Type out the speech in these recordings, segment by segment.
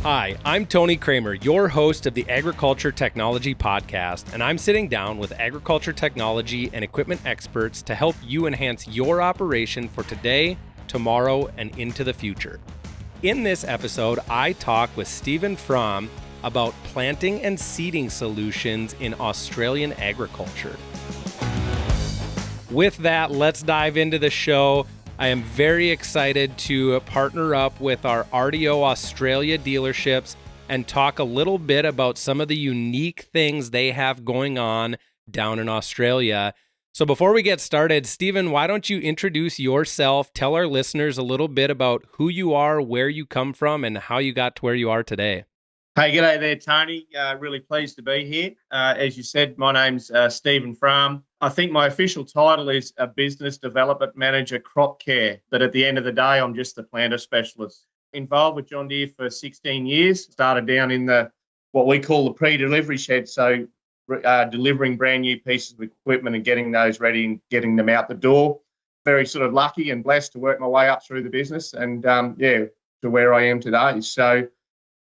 Hi, I'm Tony Kramer, your host of the Agriculture Technology Podcast, and I'm sitting down with agriculture technology and equipment experts to help you enhance your operation for today, tomorrow, and into the future. In this episode, I talk with Stephen Fromm about planting and seeding solutions in Australian agriculture. With that, let's dive into the show. I am very excited to partner up with our RDO Australia dealerships and talk a little bit about some of the unique things they have going on down in Australia. So before we get started, Stephen, why don't you introduce yourself, tell our listeners a little bit about who you are, where you come from, and how you got to where you are today. Hey, g'day there, Tony. Really pleased to be here. As you said, my name's Stephen Fromm. I think my official title is a Business Development Manager Crop Care, but at the end of the day, I'm just the planter specialist. Involved with John Deere for 16 years, started down in what we call the pre-delivery shed, so delivering brand new pieces of equipment and getting those ready and getting them out the door. Very sort of lucky and blessed to work my way up through the business and, to where I am today. So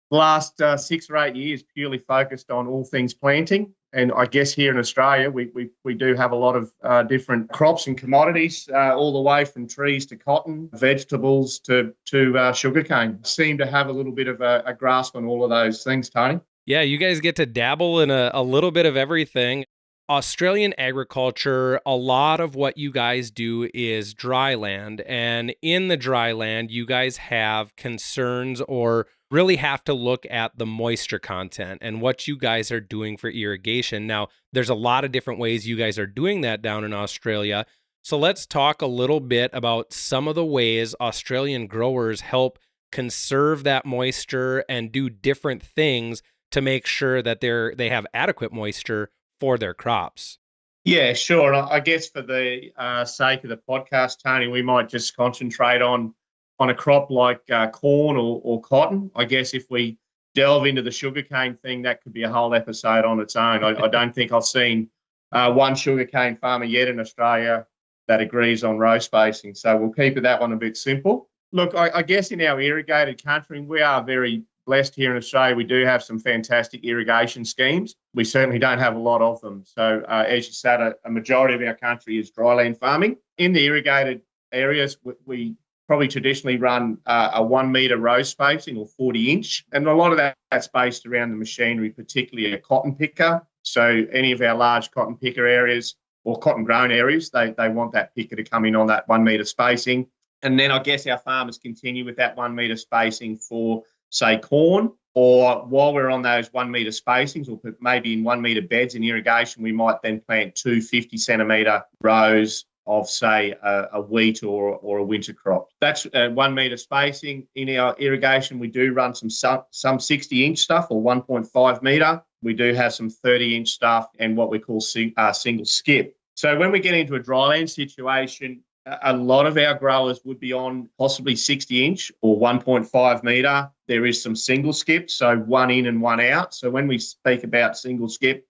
the last 6 or 8 years purely focused on all things planting. And I guess here in Australia, we do have a lot of different crops and commodities, all the way from trees to cotton, vegetables to sugarcane. Seem to have a little bit of a grasp on all of those things, Tony. Yeah, you guys get to dabble in a little bit of everything. Australian agriculture, a lot of what you guys do is dry land. And in the dry land, you guys have concerns or really have to look at the moisture content and what you guys are doing for irrigation. Now, there's a lot of different ways you guys are doing that down in Australia. So let's talk a little bit about some of the ways Australian growers help conserve that moisture and do different things to make sure that they have adequate moisture for their crops. Yeah, sure. And I guess for the sake of the podcast, Tony, we might just concentrate on a crop like corn or cotton. I guess if we delve into the sugarcane thing, that could be a whole episode on its own. I don't think I've seen one sugarcane farmer yet in Australia that agrees on row spacing. So we'll keep that one a bit simple. Look, I guess in our irrigated country, we are very blessed here in Australia. We do have some fantastic irrigation schemes. We certainly don't have a lot of them. So as you said, a majority of our country is dryland farming. In the irrigated areas, we probably traditionally run a 1 metre row spacing or 40 inch. And a lot of that's based around the machinery, particularly a cotton picker. So any of our large cotton picker areas or cotton grown areas, they want that picker to come in on that 1 metre spacing. And then I guess our farmers continue with that 1 metre spacing for, say, corn, or while we're on those 1 metre spacings, or maybe in 1 metre beds in irrigation, we might then plant 2 50 centimetre rows of, say, a wheat or a winter crop. That's 1 metre spacing. In our irrigation, we do run some 60-inch stuff or 1.5 metre. We do have some 30-inch stuff and what we call single skip. So when we get into a dryland situation, a lot of our growers would be on possibly 60-inch or 1.5 metre. There is some single skip, so one in and one out. So when we speak about single skip,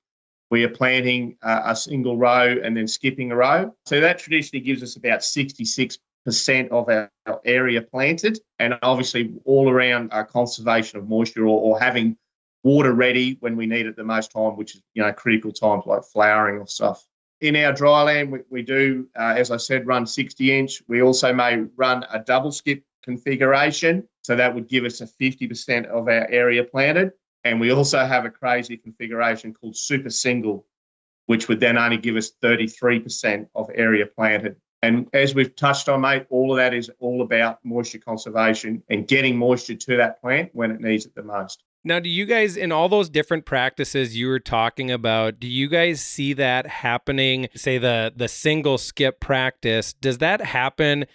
we are planting a single row and then skipping a row. So that traditionally gives us about 66% of our area planted, and obviously all around conservation of moisture or having water ready when we need it the most time, which is critical times like flowering or stuff. In our dryland, we do, as I said, run 60-inch. We also may run a double skip configuration, so that would give us a 50% of our area planted. And we also have a crazy configuration called super single, which would then only give us 33% of area planted. And as we've touched on, mate, all of that is all about moisture conservation and getting moisture to that plant when it needs it the most. Now, do you guys, in all those different practices you were talking about, do you guys see that happening, say the single skip practice, does that happen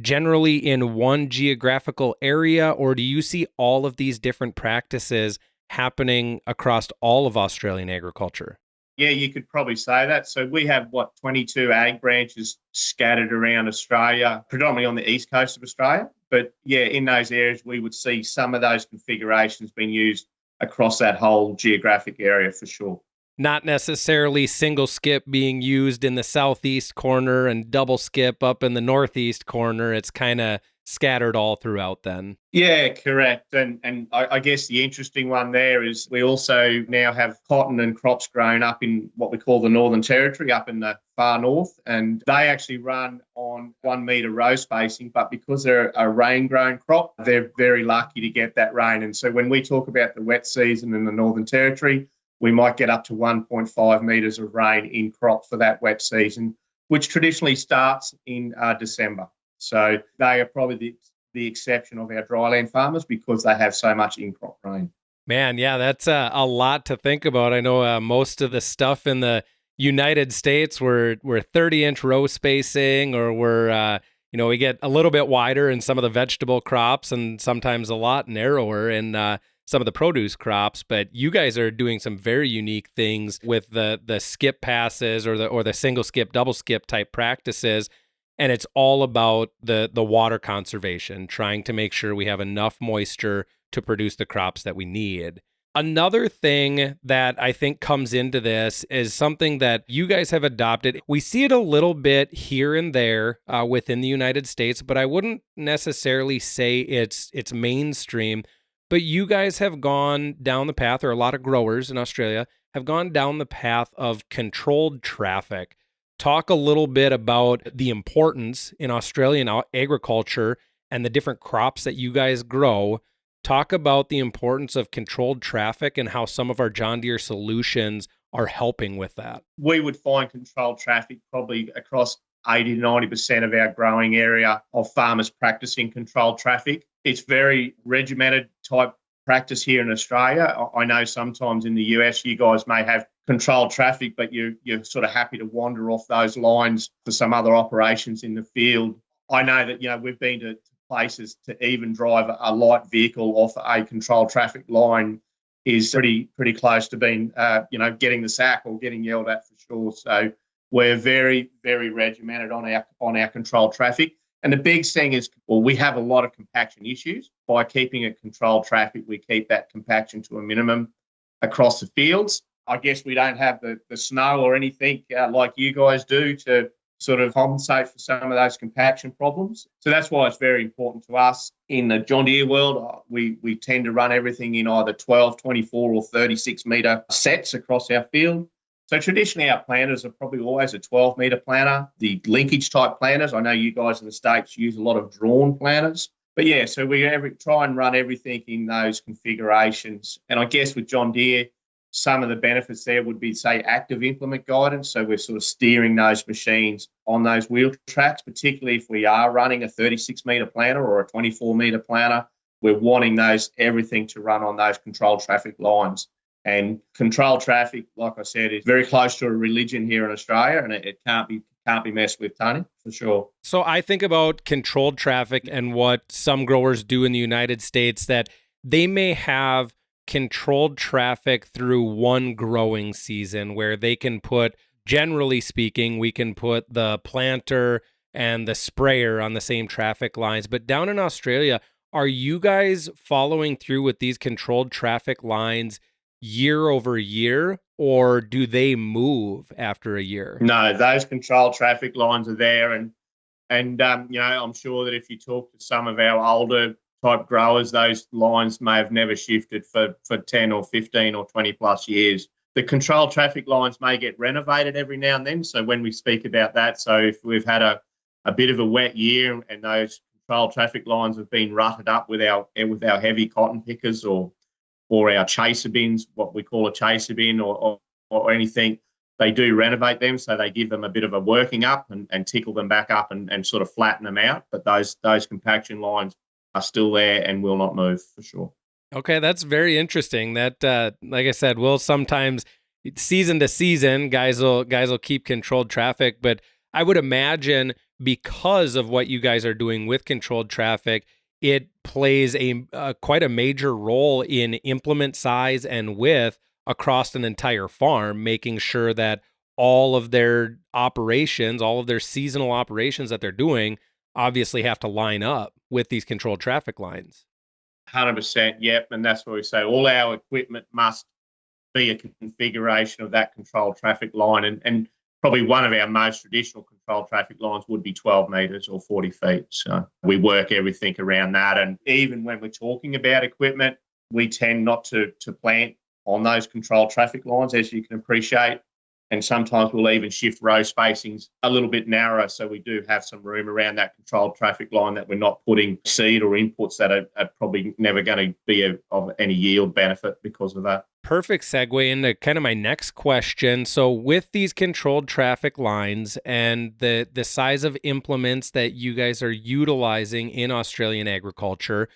generally in one geographical area, or do you see all of these different practices happening across all of Australian agriculture? Yeah, you could probably say that. So we have, 22 ag branches scattered around Australia, predominantly on the east coast of Australia. But yeah, in those areas, we would see some of those configurations being used across that whole geographic area for sure. Not necessarily single skip being used in the southeast corner and double skip up in the northeast corner. It's kind of scattered all throughout then. Yeah, correct. And I guess the interesting one there is we also now have cotton and crops grown up in what we call the Northern Territory, up in the far north, and they actually run on 1 metre row spacing. But because they're a rain-grown crop, they're very lucky to get that rain. And so when we talk about the wet season in the Northern Territory, we might get up to 1.5 metres of rain in crop for that wet season, which traditionally starts in December. So they are probably the exception of our dryland farmers because they have so much in-crop rain. Man, yeah, that's a lot to think about. I know most of the stuff in the United States we're 30-inch row spacing, or we get a little bit wider in some of the vegetable crops, and sometimes a lot narrower in some of the produce crops. But you guys are doing some very unique things with the skip passes, or the single skip, double skip type practices. And it's all about the water conservation, trying to make sure we have enough moisture to produce the crops that we need. Another thing that I think comes into this is something that you guys have adopted. We see it a little bit here and there within the United States, but I wouldn't necessarily say it's mainstream. But you guys have gone down the path, or a lot of growers in Australia have gone down the path of controlled traffic. Talk a little bit about the importance in Australian agriculture and the different crops that you guys grow. Talk about the importance of controlled traffic and how some of our John Deere solutions are helping with that. We would find controlled traffic probably across 80 to 90% of our growing area of farmers practicing controlled traffic. It's very regimented type practice here in Australia. I know sometimes in the US, you guys may have controlled traffic, but you're sort of happy to wander off those lines for some other operations in the field. I know that, we've been to places to even drive a light vehicle off a controlled traffic line is pretty close to being, getting the sack or getting yelled at for sure. So we're very, very regimented on our controlled traffic. And the big thing is, we have a lot of compaction issues. By keeping it controlled traffic, we keep that compaction to a minimum across the fields. I guess we don't have the snow or anything like you guys do to sort of compensate for some of those compaction problems. So that's why it's very important to us. In the John Deere world, we tend to run everything in either 12, 24 or 36 metre sets across our field. So traditionally, our planters are probably always a 12-metre planter. The linkage type planters, I know you guys in the States use a lot of drawn planters. But yeah, so we try and run everything in those configurations. And I guess with John Deere, some of the benefits there would be, say, active implement guidance. So we're sort of steering those machines on those wheel tracks, particularly if we are running a 36-metre planter or a 24-metre planter. We're wanting everything to run on those controlled traffic lines. And controlled traffic, like I said, is very close to a religion here in Australia, and it can't be messed with, Tony, for sure. So I think about controlled traffic and what some growers do in the United States, that they may have controlled traffic through one growing season where they can put, generally speaking, we can put the planter and the sprayer on the same traffic lines. But down in Australia, are you guys following through with these controlled traffic lines year over year, or do they move after a year? No, those controlled traffic lines are there. And I'm sure that if you talk to some of our older type growers, those lines may have never shifted for 10 or 15 or 20 plus years. The controlled traffic lines may get renovated every now and then. So when we speak about that, so if we've had a bit of a wet year and those controlled traffic lines have been rutted up with our heavy cotton pickers or our chaser bins, what we call a chaser bin or anything, they do renovate them. So they give them a bit of a working up and tickle them back up and sort of flatten them out. But those compaction lines are still there and will not move for sure. Okay, that's very interesting. That, like I said, will sometimes season to season, guys will keep controlled traffic, but I would imagine because of what you guys are doing with controlled traffic, it plays quite a major role in implement size and width across an entire farm, making sure that all of their operations, all of their seasonal operations that they're doing, obviously have to line up with these controlled traffic lines. 100%, yep. And that's what we say. All our equipment must be a configuration of that controlled traffic line. And probably one of our most traditional control traffic lines would be 12 metres or 40 feet. So we work everything around that. And even when we're talking about equipment, we tend not to plant on those control traffic lines, as you can appreciate. And sometimes we'll even shift row spacings a little bit narrower, so we do have some room around that controlled traffic line that we're not putting seed or inputs that are probably never going to be of any yield benefit because of that. Perfect segue into kind of my next question. So with these controlled traffic lines and the size of implements that you guys are utilizing in Australian agriculture,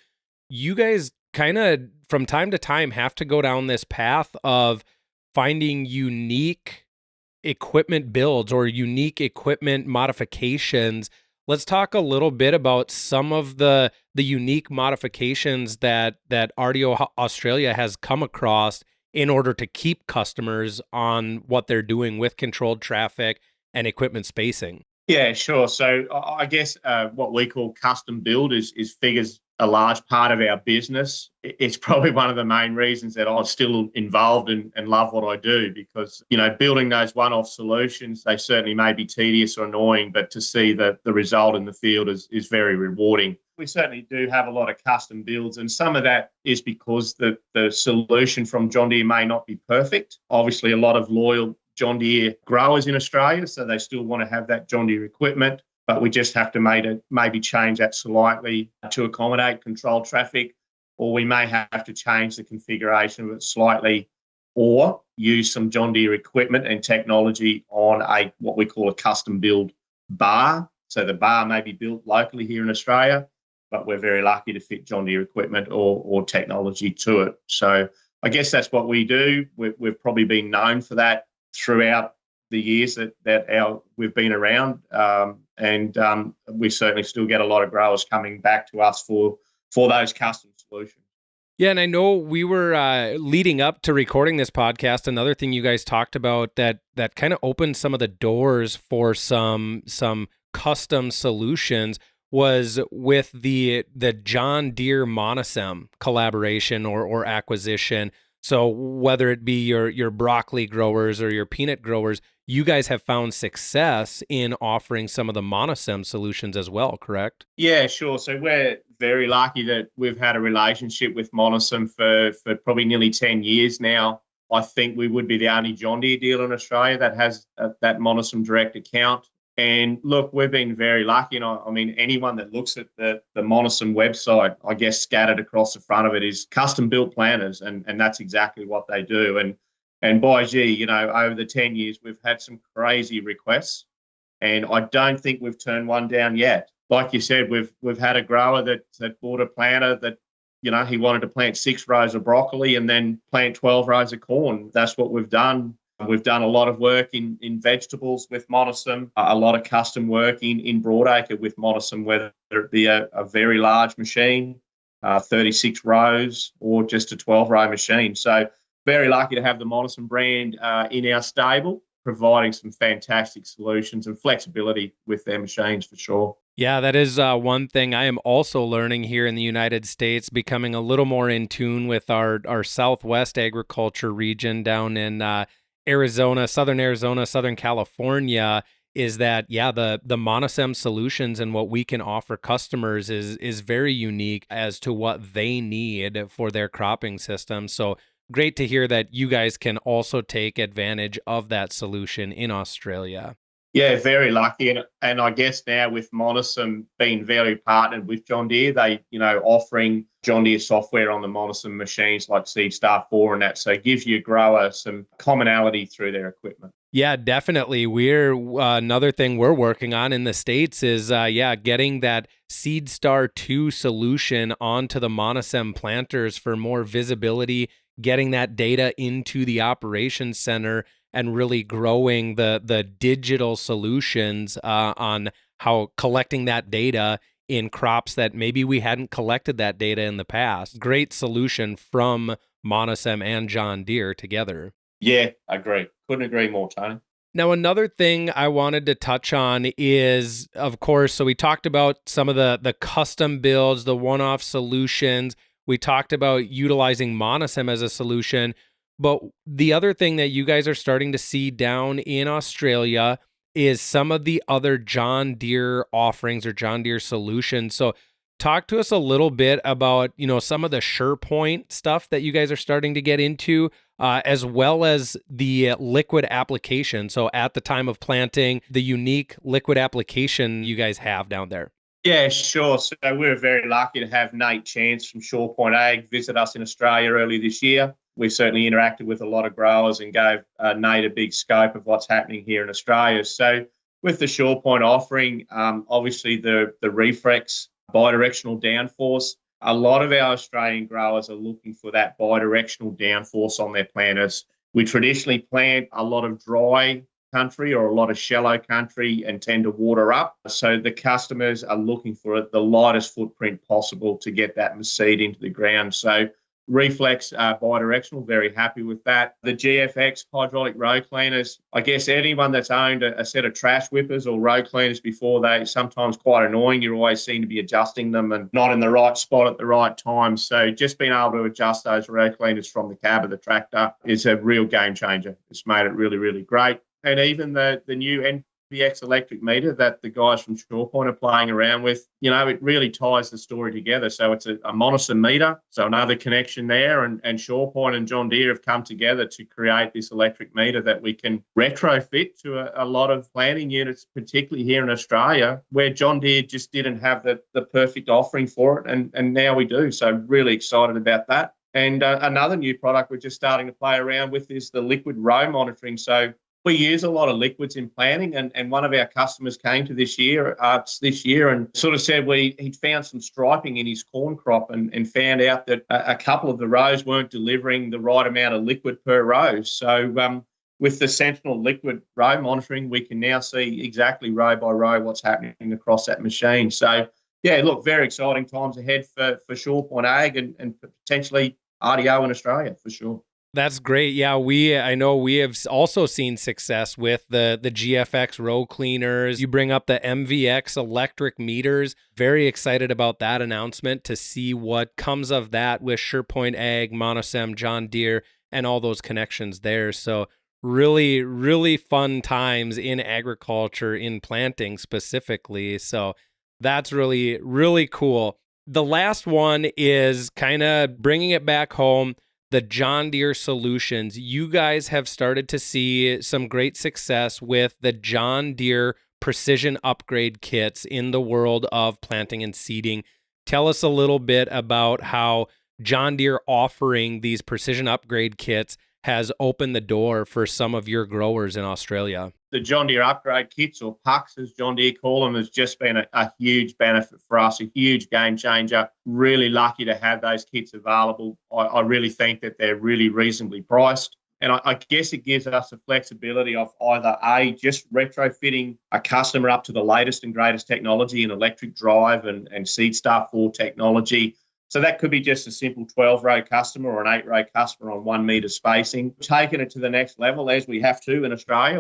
you guys kind of from time to time have to go down this path of finding unique equipment builds or unique equipment modifications. Let's talk a little bit about some of the unique modifications that RDO Australia has come across in order to keep customers on what they're doing with controlled traffic and equipment spacing. Yeah, sure. So I guess what we call custom build is figures a large part of our business. It's probably one of the main reasons that I'm still involved and love what I do, because, building those one-off solutions, they certainly may be tedious or annoying, but to see the result in the field is very rewarding. We certainly do have a lot of custom builds, and some of that is because the solution from John Deere may not be perfect. Obviously, a lot of loyal John Deere growers in Australia, so they still want to have that John Deere equipment, but we just have to maybe change that slightly to accommodate controlled traffic, or we may have to change the configuration of it slightly, or use some John Deere equipment and technology on what we call a custom build bar. So the bar may be built locally here in Australia, but we're very lucky to fit John Deere equipment or technology to it. So I guess that's what we do. We've probably been known for that throughout the years that we've been around, and we certainly still get a lot of growers coming back to us for those custom solutions. Yeah, and I know we were leading up to recording this podcast. Another thing you guys talked about that kind of opened some of the doors for some custom solutions was with the John Deere Monosem collaboration or acquisition. So whether it be your broccoli growers or your peanut growers, you guys have found success in offering some of the Monosem solutions as well, correct? Yeah, sure. So we're very lucky that we've had a relationship with Monosem for probably nearly 10 years now. I think we would be the only John Deere dealer in Australia that has that Monosem direct account. And look, we've been very lucky. And I mean, anyone that looks at the Monosem website, I guess scattered across the front of it is custom built planters. And that's exactly what they do. And by gee, over the 10 years, we've had some crazy requests. And I don't think we've turned one down yet. Like you said, we've had a grower that bought a planter that, he wanted to plant 6 rows of broccoli and then plant 12 rows of corn. That's what we've done. We've done a lot of work in vegetables with Monosem, a lot of custom work in broadacre with Monosem, whether it be a very large machine, 36 rows, or just a 12-row machine. So very lucky to have the Monosem brand in our stable, providing some fantastic solutions and flexibility with their machines for sure. Yeah, that is one thing I am also learning here in the United States, becoming a little more in tune with our Southwest agriculture region down in Arizona, Southern California, is that, the Monosem solutions and what we can offer customers is very unique as to what they need for their cropping system. So great to hear that you guys can also take advantage of that solution in Australia. Yeah, very lucky. And I guess now with Monosem being very partnered with John Deere, they, offering John Deere software on the Monosem machines like SeedStar 4 and that. So it gives you a grower some commonality through their equipment. Yeah, definitely. We're another thing we're working on in the States is getting that SeedStar 2 solution onto the Monosem planters for more visibility, getting that data into the operations center, and really growing the digital solutions on how collecting that data in crops that maybe we hadn't collected that data in the past. Great solution from Monosem and John Deere together. Yeah, agree. Couldn't agree more, Tony. Now, another thing I wanted to touch on is, of course, so we talked about some of the custom builds, the one-off solutions. We talked about utilizing Monosem as a solution. But the other thing that you guys are starting to see down in Australia is some of the other John Deere offerings or John Deere solutions. So talk to us a little bit about, some of the SurePoint stuff that you guys are starting to get into, as well as the liquid application. So at the time of planting, the unique liquid application you guys have down there. Yeah, sure. So we were very lucky to have Nate Chance from SurePoint Ag visit us in Australia early this year. We certainly interacted with a lot of growers and gave Nate a big scope of what's happening here in Australia. So with the SurePoint offering, obviously the Reflex bidirectional downforce, a lot of our Australian growers are looking for that bidirectional downforce on their planters. We traditionally plant a lot of dry country or a lot of shallow country and tend to water up. So the customers are looking for the lightest footprint possible to get that seed into the ground. So Reflex bidirectional, very happy with that. The GFX hydraulic row cleaners, I guess anyone that's owned a set of trash whippers or row cleaners before, they sometimes quite annoying. You always seem to be adjusting them and not in the right spot at the right time. So just being able to adjust those row cleaners from the cab of the tractor is a real game changer. It's made it really, really great. And even the new NPX electric meter that the guys from SurePoint are playing around with, it really ties the story together. So it's a Monosem meter, so another connection there, and SurePoint and John Deere have come together to create this electric meter that we can retrofit to a lot of planting units, particularly here in Australia, where John Deere just didn't have the perfect offering for it, and now we do. So really excited about that. And another new product we're just starting to play around with is the liquid row monitoring. So we use a lot of liquids in planting, and one of our customers came to this year and sort of said he'd found some striping in his corn crop and found out that a couple of the rows weren't delivering the right amount of liquid per row. So with the Sentinel liquid row monitoring, we can now see exactly row by row what's happening across that machine. So yeah, look, very exciting times ahead for SurePoint Ag and potentially RDO in Australia for sure. That's great. Yeah, I know we have also seen success with the GFX row cleaners. You bring up the MVX electric meters. Very excited about that announcement to see what comes of that with SurePoint Ag, Monosem, John Deere, and all those connections there. So really, really fun times in agriculture, in planting specifically. So that's really, really cool. The last one is kind of bringing it back home, the John Deere solutions. You guys have started to see some great success with the John Deere precision upgrade kits in the world of planting and seeding. Tell us a little bit about how John Deere offering these precision upgrade kits has opened the door for some of your growers in Australia. The John Deere upgrade kits, or pucks as John Deere call them, has just been a huge benefit for us, a huge game changer. Really lucky to have those kits available. I really think that they're really reasonably priced. And I guess it gives us the flexibility of either just retrofitting a customer up to the latest and greatest technology in electric drive and Seed Star 4 technology. So that could be just a simple 12-row customer or an 8-row customer on 1 metre spacing. Taking it to the next level, as we have to in Australia,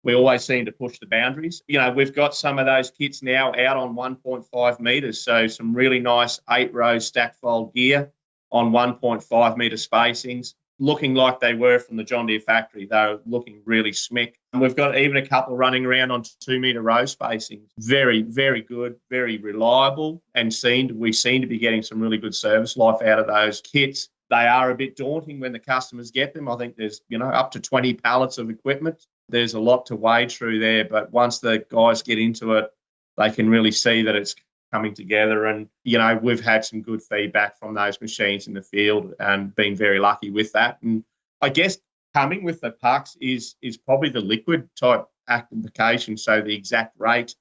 we always seem to push the boundaries. We've got some of those kits now out on 1.5 metres, so some really nice 8-row stack fold gear on 1.5 metre spacings, looking like they were from the John Deere factory. They're looking really smick. And we've got even a couple running around on 2 metre row spacing. Very, very good, very reliable, and we seem to be getting some really good service life out of those kits. They are a bit daunting when the customers get them. I think there's, up to 20 pallets of equipment. There's a lot to wade through there, but once the guys get into it, they can really see that it's coming together. And, we've had some good feedback from those machines in the field and been very lucky with that. And I guess coming with the pucks is probably the liquid type application, so the exact rate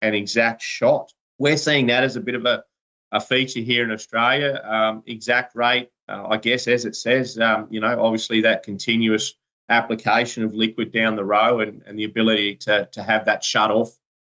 and exact shot. We're seeing that as a bit of a feature here in Australia. Exact rate, I guess, as it says, obviously that continuous application of liquid down the row and the ability to have that shut off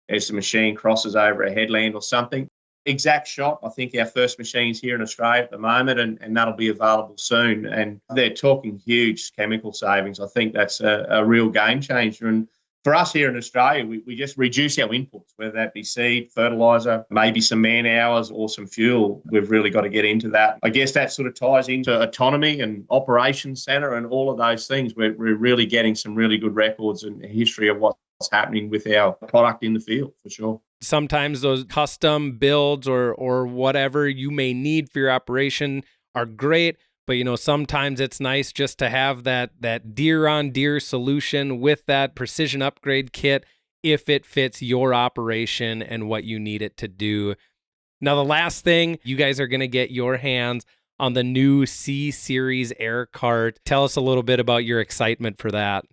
as the machine crosses over a headland or something. Exact shot, I think our first machine's here in Australia at the moment, and that'll be available soon. And they're talking huge chemical savings. I think that's a real game changer. And for us here in Australia, we just reduce our inputs, whether that be seed, fertilizer, maybe some man hours or some fuel. We've really got to get into that. I guess that sort of ties into autonomy and operations center and all of those things. We're really getting some really good records and history of what's happening with our product in the field, for sure. Sometimes those custom builds or whatever you may need for your operation are great. But, sometimes it's nice just to have that Deere on Deere solution with that precision upgrade kit if it fits your operation and what you need it to do. Now, the last thing, you guys are going to get your hands on the new C-Series air cart. Tell us a little bit about your excitement for that.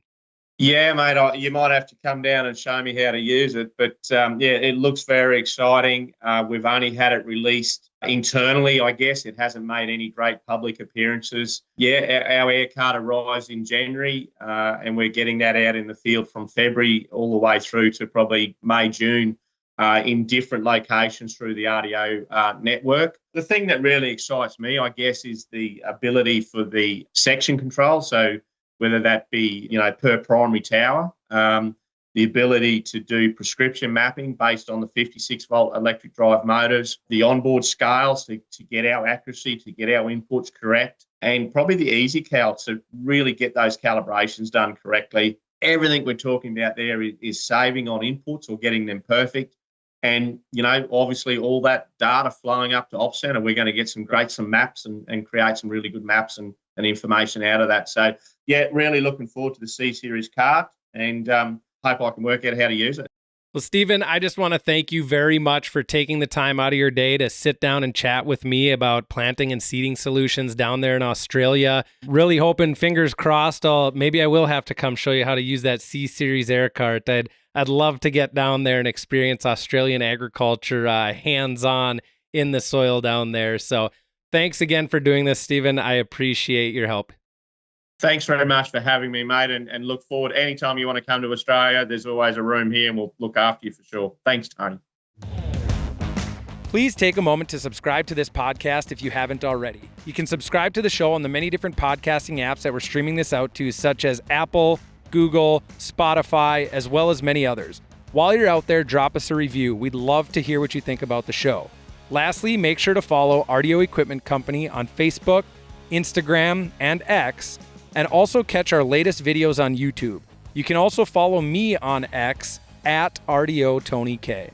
Yeah, mate, you might have to come down and show me how to use it. But it looks very exciting. We've only had it released internally, I guess. It hasn't made any great public appearances. Yeah, our air cart arrives in January, and we're getting that out in the field from February all the way through to probably May, June. In different locations through the RDO network. The thing that really excites me, I guess, is the ability for the section control. So whether that be, per primary tower, the ability to do prescription mapping based on the 56-volt electric drive motors, the onboard scales to get our accuracy, to get our inputs correct, and probably the easy cal to really get those calibrations done correctly. Everything we're talking about there is saving on inputs or getting them perfect. And, obviously all that data flowing up to Ops Center, we're going to get some maps and create some really good maps and information out of that. So, yeah, really looking forward to the C-Series cart and hope I can work out how to use it. Well, Stephen, I just want to thank you very much for taking the time out of your day to sit down and chat with me about planting and seeding solutions down there in Australia. Really hoping, fingers crossed, maybe I will have to come show you how to use that C-Series air cart. I'd love to get down there and experience Australian agriculture hands-on in the soil down there. So thanks again for doing this, Stephen. I appreciate your help. Thanks very much for having me, mate, and look forward. Anytime you want to come to Australia, there's always a room here and we'll look after you for sure. Thanks, Tony. Please take a moment to subscribe to this podcast if you haven't already. You can subscribe to the show on the many different podcasting apps that we're streaming this out to, such as Apple, Google, Spotify, as well as many others. While you're out there, drop us a review. We'd love to hear what you think about the show. Lastly, make sure to follow RDO Equipment Company on Facebook, Instagram, and X, and also catch our latest videos on YouTube. You can also follow me on X at RDO Tony K.